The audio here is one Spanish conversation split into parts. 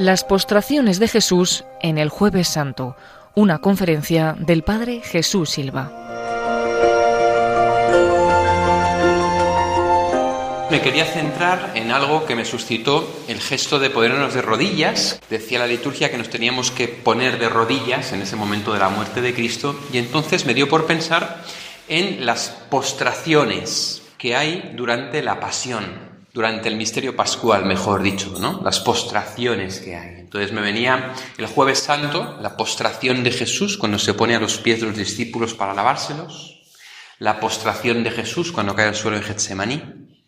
Las postraciones de Jesús en el Jueves Santo, una conferencia del Padre Jesús Silva. Me quería centrar en algo que me suscitó el gesto de ponernos de rodillas. Decía la liturgia que nos teníamos que poner de rodillas en ese momento de la muerte de Cristo, y entonces me dio por pensar en las postraciones que hay durante la pasión, durante el misterio pascual, mejor dicho, ¿no? Las postraciones que hay. Entonces me venía el Jueves Santo, la postración de Jesús cuando se pone a los pies de los discípulos para lavárselos, la postración de Jesús cuando cae al suelo en Getsemaní,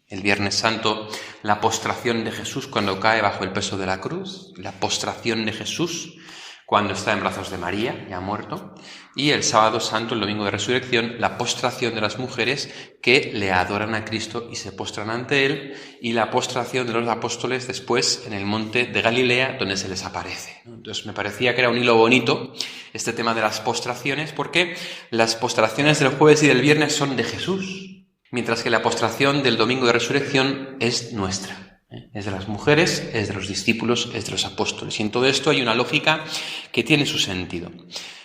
el Viernes Santo, la postración de Jesús cuando cae bajo el peso de la cruz, la postración de Jesús cuando está en brazos de María, ya muerto, y el Sábado Santo, el Domingo de Resurrección, la postración de las mujeres que le adoran a Cristo y se postran ante Él, y la postración de los apóstoles después en el monte de Galilea, donde se les aparece. Entonces me parecía que era un hilo bonito este tema de las postraciones, porque las postraciones del jueves y del viernes son de Jesús, mientras que la postración del Domingo de Resurrección es nuestra. Es de las mujeres, es de los discípulos, es de los apóstoles. Y en todo esto hay una lógica que tiene su sentido.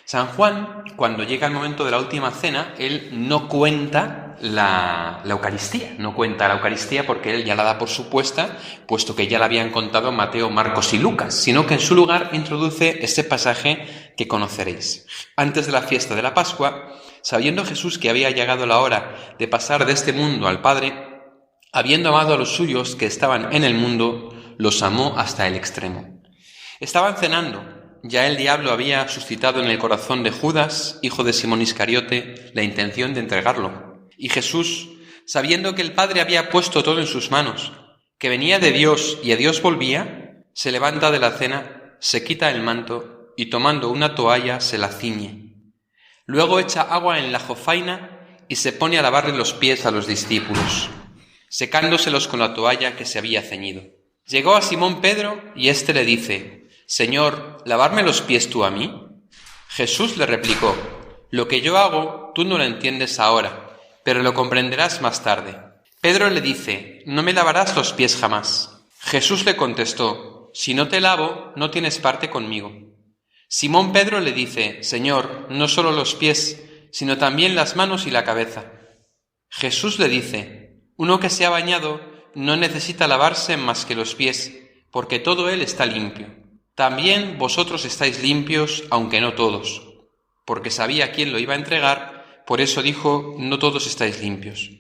San Juan, cuando llega el momento de la última cena, él no cuenta la Eucaristía. No cuenta la Eucaristía porque él ya la da por supuesta, puesto que ya la habían contado Mateo, Marcos y Lucas, sino que en su lugar introduce este pasaje que conoceréis. Antes de la fiesta de la Pascua, sabiendo Jesús que había llegado la hora de pasar de este mundo al Padre, habiendo amado a los suyos que estaban en el mundo, los amó hasta el extremo. Estaban cenando. Ya el diablo había suscitado en el corazón de Judas, hijo de Simón Iscariote, la intención de entregarlo. Y Jesús, sabiendo que el Padre había puesto todo en sus manos, que venía de Dios y a Dios volvía, se levanta de la cena, se quita el manto y tomando una toalla se la ciñe. Luego echa agua en la jofaina y se pone a lavarle los pies a los discípulos, secándoselos con la toalla que se había ceñido. Llegó a Simón Pedro y éste le dice: «Señor, ¿lavarme los pies tú a mí?» Jesús le replicó: «Lo que yo hago tú no lo entiendes ahora, pero lo comprenderás más tarde». Pedro le dice: «No me lavarás los pies jamás». Jesús le contestó: «Si no te lavo, no tienes parte conmigo». Simón Pedro le dice: «Señor, no solo los pies, sino también las manos y la cabeza». Jesús le dice: «Uno que se ha bañado no necesita lavarse más que los pies, porque todo él está limpio. También vosotros estáis limpios, aunque no todos». Porque sabía quién lo iba a entregar, por eso dijo: «No todos estáis limpios».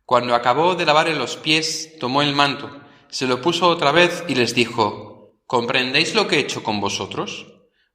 Cuando acabó de lavarle los pies, tomó el manto, se lo puso otra vez y les dijo: «¿Comprendéis lo que he hecho con vosotros?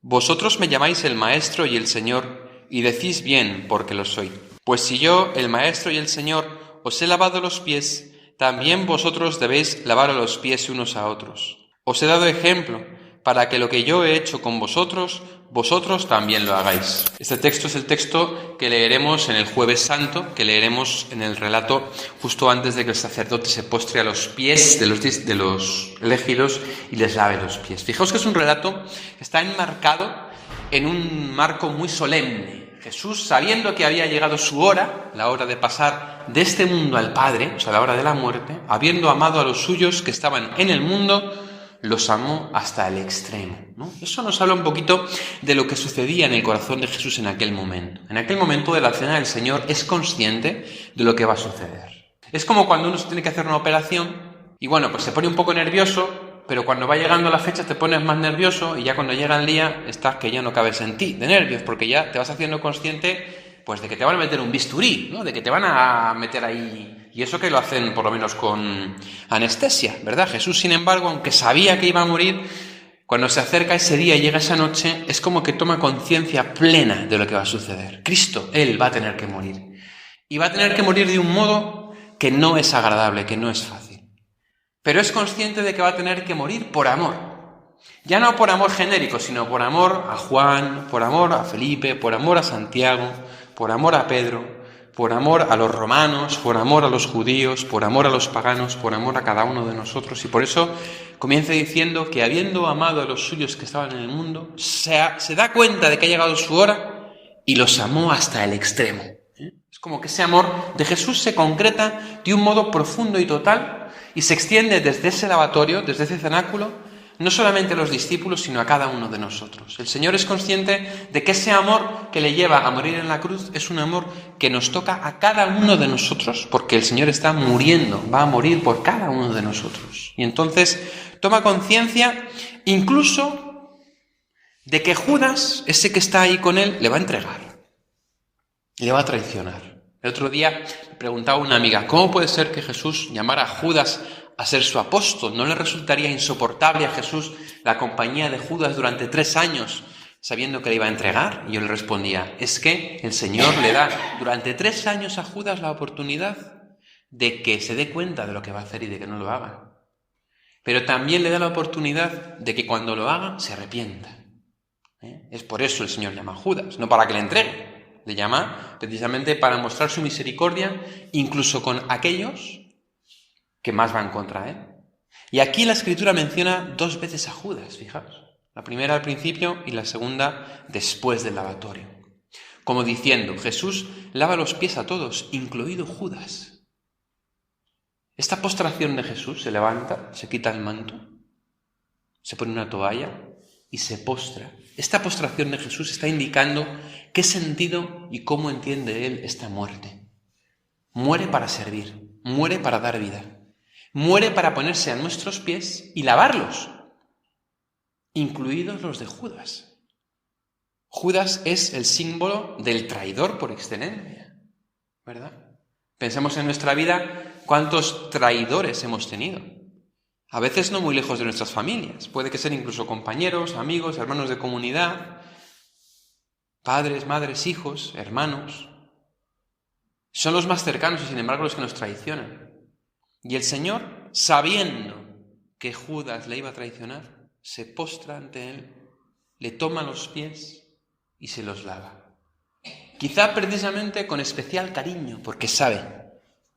Vosotros me llamáis el Maestro y el Señor, y decís bien, porque lo soy. Pues si yo, el Maestro y el Señor, os he lavado los pies, también vosotros debéis lavar los pies unos a otros. Os he dado ejemplo, para que lo que yo he hecho con vosotros, vosotros también lo hagáis». Este texto es el texto que leeremos en el Jueves Santo, que leeremos en el relato justo antes de que el sacerdote se postre a los pies de los elegidos y les lave los pies. Fijaos que es un relato que está enmarcado en un marco muy solemne. Jesús, sabiendo que había llegado su hora, la hora de pasar de este mundo al Padre, o sea, la hora de la muerte, habiendo amado a los suyos que estaban en el mundo, los amó hasta el extremo, ¿no? Eso nos habla un poquito de lo que sucedía en el corazón de Jesús en aquel momento. En aquel momento de la cena del Señor es consciente de lo que va a suceder. Es como cuando uno se tiene que hacer una operación y bueno, pues se pone un poco nervioso, pero cuando va llegando la fecha te pones más nervioso y ya cuando llega el día estás que ya no cabes en ti de nervios, porque ya te vas haciendo consciente pues de que te van a meter un bisturí, ¿no? De que te van a meter ahí, y eso que lo hacen por lo menos con anestesia, ¿verdad? Jesús, sin embargo, aunque sabía que iba a morir, cuando se acerca ese día y llega esa noche, es como que toma conciencia plena de lo que va a suceder. Cristo, Él va a tener que morir. Y va a tener que morir de un modo que no es agradable, que no es fácil. Pero es consciente de que va a tener que morir por amor. Ya no por amor genérico, sino por amor a Juan, por amor a Felipe, por amor a Santiago, por amor a Pedro, por amor a los romanos, por amor a los judíos, por amor a los paganos, por amor a cada uno de nosotros. Y por eso comienza diciendo que habiendo amado a los suyos que estaban en el mundo, se da cuenta de que ha llegado su hora y los amó hasta el extremo. Es como que ese amor de Jesús se concreta de un modo profundo y total y se extiende desde ese lavatorio, desde ese cenáculo, no solamente a los discípulos, sino a cada uno de nosotros. El Señor es consciente de que ese amor que le lleva a morir en la cruz es un amor que nos toca a cada uno de nosotros, porque el Señor está muriendo, va a morir por cada uno de nosotros. Y entonces toma conciencia incluso de que Judas, ese que está ahí con él, le va a entregar, le va a traicionar. El otro día preguntaba a una amiga, ¿cómo puede ser que Jesús llamara a Judas a ser su apóstol? ¿No le resultaría insoportable a Jesús la compañía de Judas durante 3 años, sabiendo que le iba a entregar? Y yo le respondía, es que el Señor le da durante 3 años a Judas la oportunidad de que se dé cuenta de lo que va a hacer y de que no lo haga. Pero también le da la oportunidad de que cuando lo haga se arrepienta. Es por eso el Señor llama a Judas, no para que le entregue. Le llama precisamente para mostrar su misericordia, incluso con aquellos que más van contra él. Y aquí la Escritura menciona 2 veces a Judas, fijaos. La primera al principio y la segunda después del lavatorio. Como diciendo, Jesús lava los pies a todos, incluido Judas. Esta postración de Jesús se levanta, se quita el manto, se pone una toalla y se postra. Esta postración de Jesús está indicando qué sentido y cómo entiende él esta muerte. Muere para servir, muere para dar vida. Muere para ponerse a nuestros pies y lavarlos, incluidos los de Judas. Judas es el símbolo del traidor por excelencia, ¿verdad? Pensemos en nuestra vida cuántos traidores hemos tenido. A veces no muy lejos de nuestras familias. Puede que sean incluso compañeros, amigos, hermanos de comunidad, padres, madres, hijos, hermanos. Son los más cercanos y sin embargo los que nos traicionan. Y el Señor, sabiendo que Judas le iba a traicionar, se postra ante él, le toma los pies y se los lava. Quizá precisamente con especial cariño, porque sabe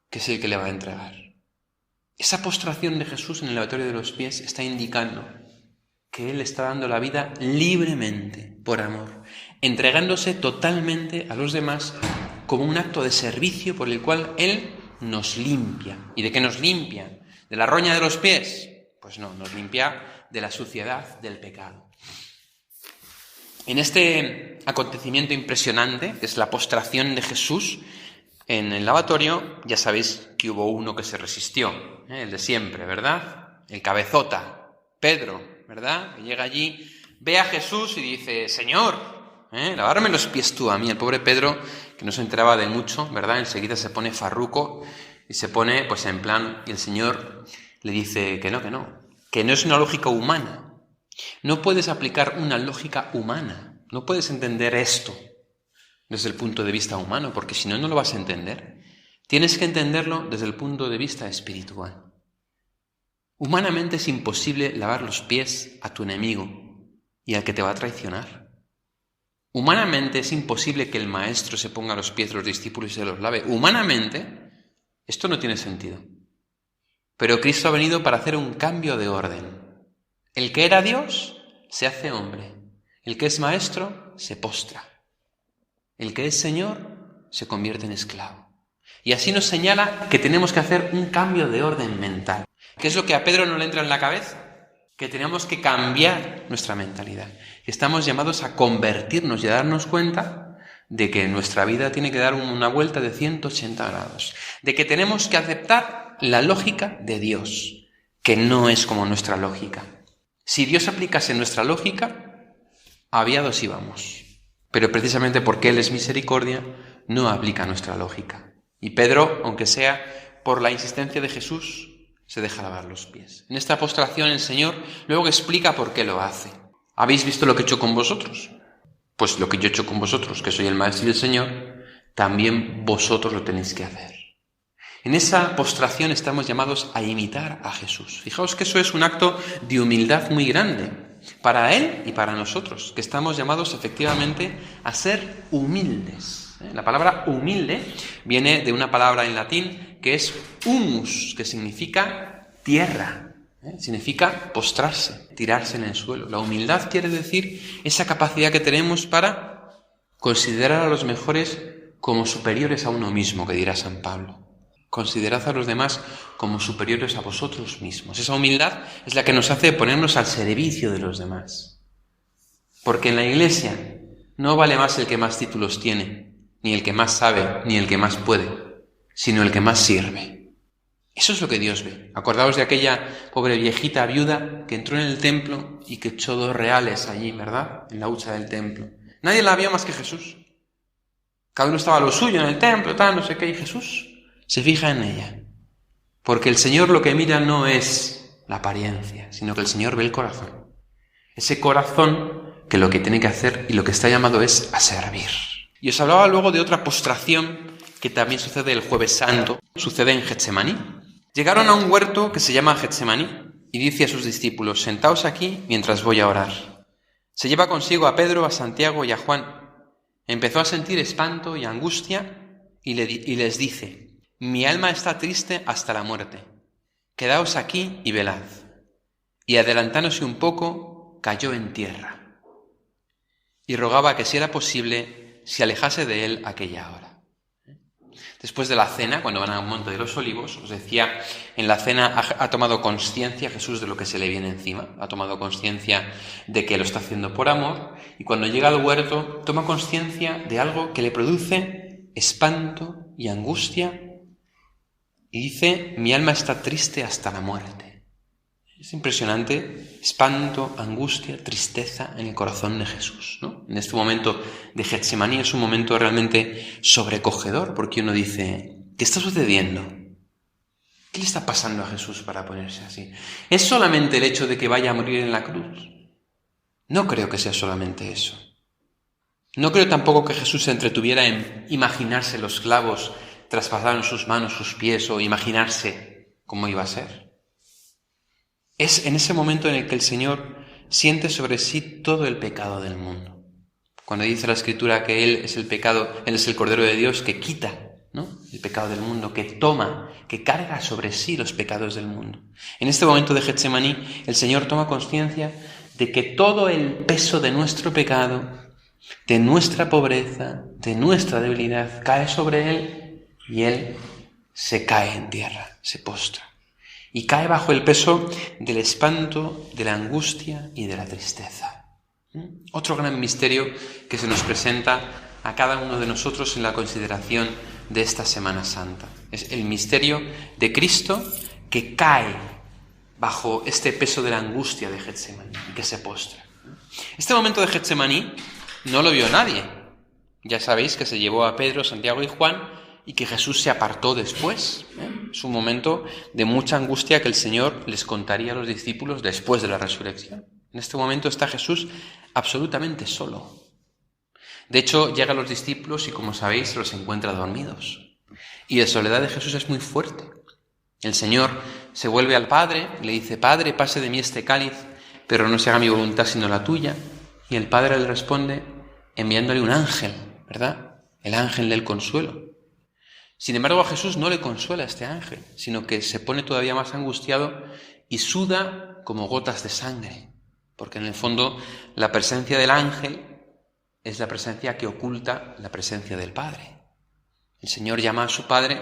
que es el que le va a entregar. Esa postración de Jesús en el lavatorio de los pies está indicando que Él está dando la vida libremente, por amor, entregándose totalmente a los demás como un acto de servicio por el cual Él nos limpia. ¿Y de qué nos limpia? ¿De la roña de los pies? Pues no, nos limpia de la suciedad del pecado. En este acontecimiento impresionante, que es la postración de Jesús en el lavatorio, ya sabéis que hubo uno que se resistió, el de siempre, ¿verdad? El cabezota, Pedro, ¿verdad? Que llega allí, ve a Jesús y dice, Señor, lavarme los pies tú a mí. El pobre Pedro, que no se enteraba de mucho, ¿verdad? Enseguida se pone farruco y se pone pues en plan, y el Señor le dice que no es una lógica humana. No puedes aplicar una lógica humana, no puedes entender esto desde el punto de vista humano, porque si no, no lo vas a entender. Tienes que entenderlo desde el punto de vista espiritual. Humanamente es imposible lavar los pies a tu enemigo y al que te va a traicionar. Humanamente es imposible que el maestro se ponga a los pies de los discípulos y se los lave. Humanamente, esto no tiene sentido. Pero Cristo ha venido para hacer un cambio de orden. El que era Dios se hace hombre. El que es maestro se postra. El que es Señor se convierte en esclavo. Y así nos señala que tenemos que hacer un cambio de orden mental. ¿Qué es lo que a Pedro no le entra en la cabeza? Que tenemos que cambiar nuestra mentalidad. Que estamos llamados a convertirnos y a darnos cuenta de que nuestra vida tiene que dar una vuelta de 180 grados. De que tenemos que aceptar la lógica de Dios, que no es como nuestra lógica. Si Dios aplicase nuestra lógica, aviados íbamos. Pero precisamente porque Él es misericordia, no aplica nuestra lógica. Y Pedro, aunque sea por la insistencia de Jesús, se deja lavar los pies. En esta postración el Señor luego explica por qué lo hace. ¿Habéis visto lo que he hecho con vosotros? Pues lo que yo he hecho con vosotros, que soy el Maestro y el Señor, también vosotros lo tenéis que hacer. En esa postración estamos llamados a imitar a Jesús. Fijaos que eso es un acto de humildad muy grande para Él y para nosotros, que estamos llamados efectivamente a ser humildes. La palabra humilde viene de una palabra en latín que es humus, que significa tierra, significa postrarse, tirarse en el suelo. La humildad quiere decir esa capacidad que tenemos para considerar a los mejores como superiores a uno mismo, que dirá San Pablo. Considerad a los demás como superiores a vosotros mismos. Esa humildad es la que nos hace ponernos al servicio de los demás. Porque en la Iglesia no vale más el que más títulos tiene, ni el que más sabe, ni el que más puede, sino el que más sirve. Eso es lo que Dios ve. Acordaos de aquella pobre viejita viuda que entró en el templo y que echó 2 reales allí, ¿verdad? En la hucha del templo. Nadie la vio más que Jesús. Cada uno estaba a lo suyo en el templo, tal, no sé qué, y Jesús se fija en ella. Porque el Señor lo que mira no es la apariencia, sino que el Señor ve el corazón. Ese corazón que lo que tiene que hacer y lo que está llamado es a servir. Y os hablaba luego de otra postración que también sucede el Jueves Santo, sucede en Getsemaní. Llegaron a un huerto que se llama Getsemaní y dice a sus discípulos: sentaos aquí mientras voy a orar. Se lleva consigo a Pedro, a Santiago y a Juan. Empezó a sentir espanto y angustia y les dice: mi alma está triste hasta la muerte. Quedaos aquí y velad. Y adelantándose un poco, cayó en tierra. Y rogaba que si era posible, se alejase de él aquella hora. Después de la cena, cuando van al Monte de los Olivos, os decía, en la cena ha tomado conciencia Jesús de lo que se le viene encima. Ha tomado conciencia de que lo está haciendo por amor. Y cuando llega al huerto, toma conciencia de algo que le produce espanto y angustia. Y dice: mi alma está triste hasta la muerte. Es impresionante, espanto, angustia, tristeza en el corazón de Jesús, ¿no? En este momento de Getsemaní es un momento realmente sobrecogedor, porque uno dice: ¿qué está sucediendo? ¿Qué le está pasando a Jesús para ponerse así? ¿Es solamente el hecho de que vaya a morir en la cruz? No creo que sea solamente eso. No creo tampoco que Jesús se entretuviera en imaginarse los clavos traspasaron sus manos, sus pies, o imaginarse cómo iba a ser. Es en ese momento en el que el Señor siente sobre sí todo el pecado del mundo. Cuando dice la Escritura que Él es el pecado, Él es el Cordero de Dios que quita, ¿no?, el pecado del mundo, que toma, que carga sobre sí los pecados del mundo. En este momento de Getsemaní, el Señor toma conciencia de que todo el peso de nuestro pecado, de nuestra pobreza, de nuestra debilidad, cae sobre Él. Y Él se cae en tierra, se postra. Y cae bajo el peso del espanto, de la angustia y de la tristeza. Otro gran misterio que se nos presenta a cada uno de nosotros en la consideración de esta Semana Santa. Es el misterio de Cristo que cae bajo este peso de la angustia de Getsemaní y que se postra. Este momento de Getsemaní no lo vio nadie. Ya sabéis que se llevó a Pedro, Santiago y Juan y que Jesús se apartó después. Es un momento de mucha angustia que el Señor les contaría a los discípulos después de la resurrección. En este momento está Jesús absolutamente solo. De hecho, llega a los discípulos y, como sabéis, los encuentra dormidos. Y la soledad de Jesús es muy fuerte. El Señor se vuelve al Padre, le dice: Padre, pase de mí este cáliz, pero no se haga mi voluntad sino la tuya. Y el Padre le responde enviándole un ángel, ¿verdad? El ángel del consuelo. Sin embargo, a Jesús no le consuela este ángel, sino que se pone todavía más angustiado y suda como gotas de sangre, porque en el fondo la presencia del ángel es la presencia que oculta la presencia del Padre. El Señor llama a su Padre,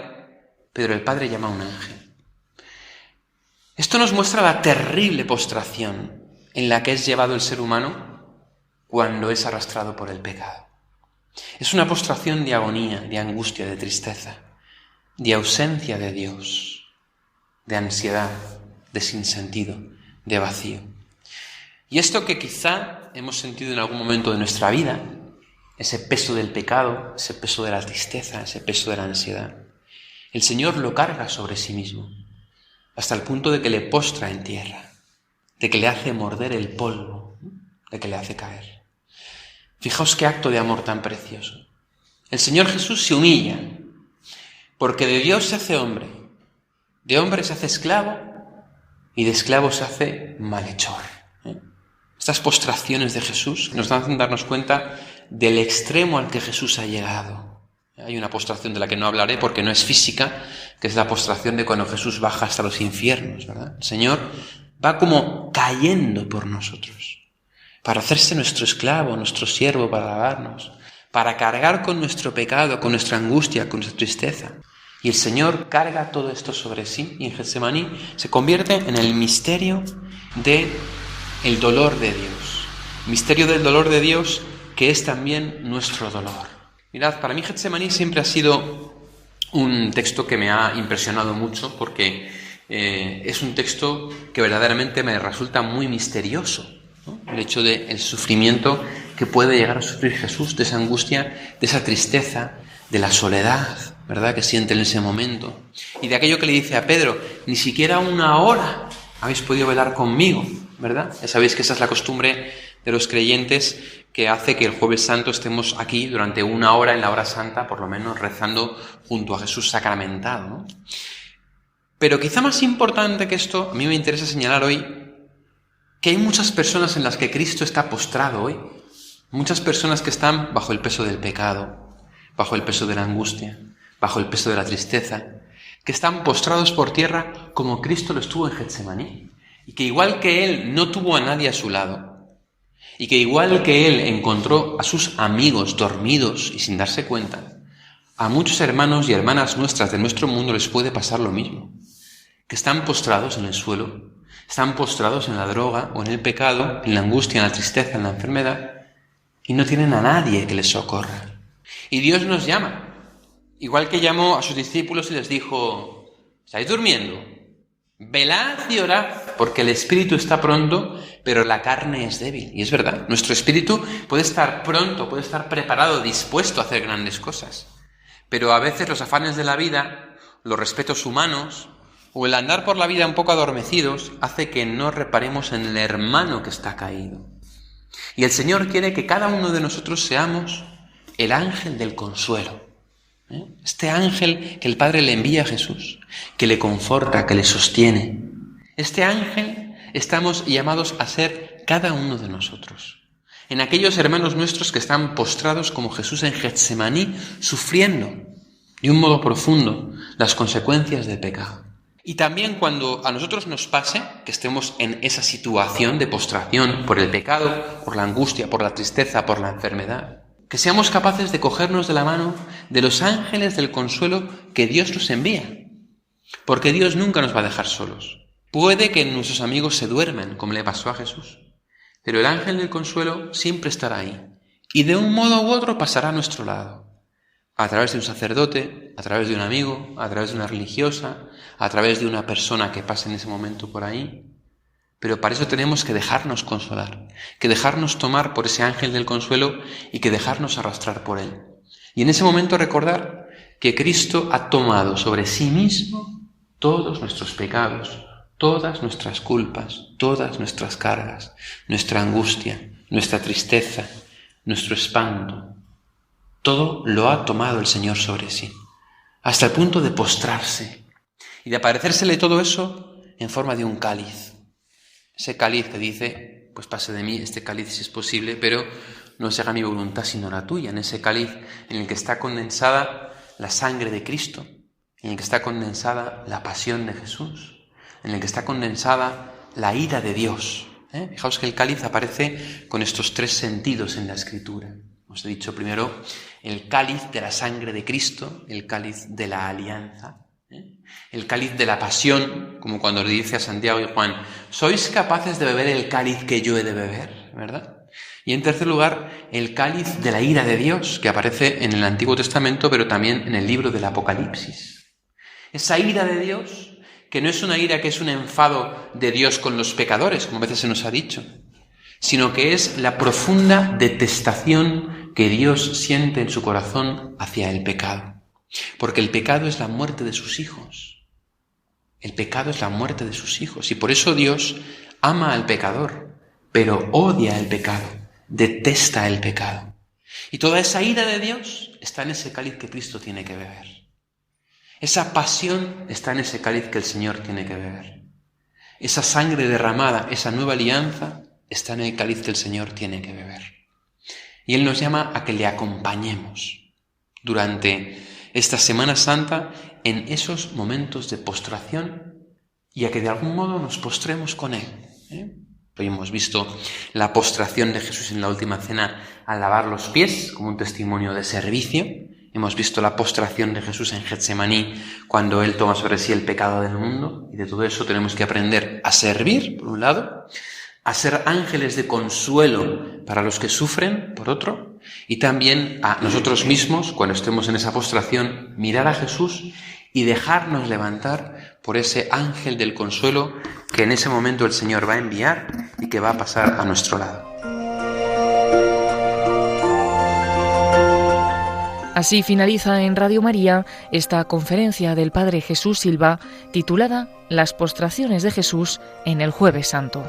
pero el Padre llama a un ángel. Esto nos muestra la terrible postración en la que es llevado el ser humano cuando es arrastrado por el pecado. Es una postración de agonía, de angustia, de tristeza, de ausencia de Dios, de ansiedad, de sinsentido, de vacío. Y esto que quizá hemos sentido en algún momento de nuestra vida, ese peso del pecado, ese peso de la tristeza, ese peso de la ansiedad, el Señor lo carga sobre sí mismo, hasta el punto de que le postra en tierra, de que le hace morder el polvo, de que le hace caer. Fijaos qué acto de amor tan precioso. El Señor Jesús se humilla, porque de Dios se hace hombre, de hombre se hace esclavo y de esclavo se hace malhechor. Estas postraciones de Jesús nos hacen darnos cuenta del extremo al que Jesús ha llegado. Hay una postración de la que no hablaré porque no es física, que es la postración de cuando Jesús baja hasta los infiernos, ¿verdad? El Señor va como cayendo por nosotros, para hacerse nuestro esclavo, nuestro siervo, para lavarnos, para cargar con nuestro pecado, con nuestra angustia, con nuestra tristeza. Y el Señor carga todo esto sobre sí y en Getsemaní se convierte en el misterio del dolor de Dios. Misterio del dolor de Dios que es también nuestro dolor. Mirad, para mí Getsemaní siempre ha sido un texto que me ha impresionado mucho porque es un texto que verdaderamente me resulta muy misterioso, ¿no? El hecho del sufrimiento que puede llegar a sufrir Jesús, de esa angustia, de esa tristeza, de la soledad, ¿verdad?, que siente en ese momento. Y de aquello que le dice a Pedro, ni siquiera una hora habéis podido velar conmigo, ¿verdad? Ya sabéis que esa es la costumbre de los creyentes que hace que el Jueves Santo estemos aquí durante una hora en la hora santa, por lo menos rezando junto a Jesús sacramentado, ¿no? Pero quizá más importante que esto, a mí me interesa señalar hoy que hay muchas personas en las que Cristo está postrado hoy. Muchas personas que están bajo el peso del pecado, bajo el peso de la angustia, bajo el peso de la tristeza, que están postrados por tierra como Cristo lo estuvo en Getsemaní. Y que igual que Él no tuvo a nadie a su lado, y que igual que Él encontró a sus amigos dormidos y sin darse cuenta, a muchos hermanos y hermanas nuestras de nuestro mundo les puede pasar lo mismo. Que están postrados en el suelo, están postrados en la droga o en el pecado, en la angustia, en la tristeza, en la enfermedad, y no tienen a nadie que les socorra. Y Dios nos llama, igual que llamó a sus discípulos y les dijo, ¿estáis durmiendo? Velad y orad, porque el espíritu está pronto, pero la carne es débil. Y es verdad, nuestro espíritu puede estar pronto, puede estar preparado, dispuesto a hacer grandes cosas. Pero a veces los afanes de la vida, los respetos humanos, o el andar por la vida un poco adormecidos, hace que no reparemos en el hermano que está caído. Y el Señor quiere que cada uno de nosotros seamos el ángel del consuelo. Este ángel que el Padre le envía a Jesús, que le conforta, que le sostiene. Este ángel estamos llamados a ser cada uno de nosotros. En aquellos hermanos nuestros que están postrados como Jesús en Getsemaní, sufriendo de un modo profundo las consecuencias del pecado. Y también cuando a nosotros nos pase que estemos en esa situación de postración por el pecado, por la angustia, por la tristeza, por la enfermedad, que seamos capaces de cogernos de la mano de los ángeles del consuelo que Dios nos envía. Porque Dios nunca nos va a dejar solos. Puede que nuestros amigos se duerman, como le pasó a Jesús, pero el ángel del consuelo siempre estará ahí. Y de un modo u otro pasará a nuestro lado. A través de un sacerdote, a través de un amigo, a través de una religiosa, a través de una persona que pase en ese momento por ahí. Pero para eso tenemos que dejarnos consolar, que dejarnos tomar por ese ángel del consuelo y que dejarnos arrastrar por él. Y en ese momento recordar que Cristo ha tomado sobre sí mismo todos nuestros pecados, todas nuestras culpas, todas nuestras cargas, nuestra angustia, nuestra tristeza, nuestro espanto. Todo lo ha tomado el Señor sobre sí, hasta el punto de postrarse y de aparecérsele todo eso en forma de un cáliz. Ese cáliz que dice, pues pase de mí este cáliz si es posible, pero no se haga mi voluntad sino la tuya. En ese cáliz en el que está condensada la sangre de Cristo, en el que está condensada la pasión de Jesús, en el que está condensada la ira de Dios. Fijaos que el cáliz aparece con estos tres sentidos en la Escritura. Os he dicho primero el cáliz de la sangre de Cristo, el cáliz de la alianza, el cáliz de la pasión, como cuando le dice a Santiago y Juan, ¿sois capaces de beber el cáliz que yo he de beber? ¿Verdad? Y en tercer lugar, el cáliz de la ira de Dios, que aparece en el Antiguo Testamento, pero también en el libro del Apocalipsis. Esa ira de Dios, que no es una ira que es un enfado de Dios con los pecadores, como a veces se nos ha dicho, sino que es la profunda detestación que Dios siente en su corazón hacia el pecado. Porque el pecado es la muerte de sus hijos. El pecado es la muerte de sus hijos. Y por eso Dios ama al pecador, pero odia el pecado, detesta el pecado. Y toda esa ira de Dios está en ese cáliz que Cristo tiene que beber. Esa pasión está en ese cáliz que el Señor tiene que beber. Esa sangre derramada, esa nueva alianza, está en el cáliz que el Señor tiene que beber. Y Él nos llama a que le acompañemos durante esta Semana Santa en esos momentos de postración y a que de algún modo nos postremos con Él. Hoy hemos visto la postración de Jesús en la última cena al lavar los pies como un testimonio de servicio Hemos visto la postración de Jesús en Getsemaní, cuando Él toma sobre sí el pecado del mundo, y de todo eso tenemos que aprender a servir, por un lado, a ser ángeles de consuelo para los que sufren, por otro, y también a nosotros mismos, cuando estemos en esa postración, mirar a Jesús y dejarnos levantar por ese ángel del consuelo que en ese momento el Señor va a enviar y que va a pasar a nuestro lado. Así finaliza en Radio María esta conferencia del Padre Jesús Silva titulada Las postraciones de Jesús en el Jueves Santo.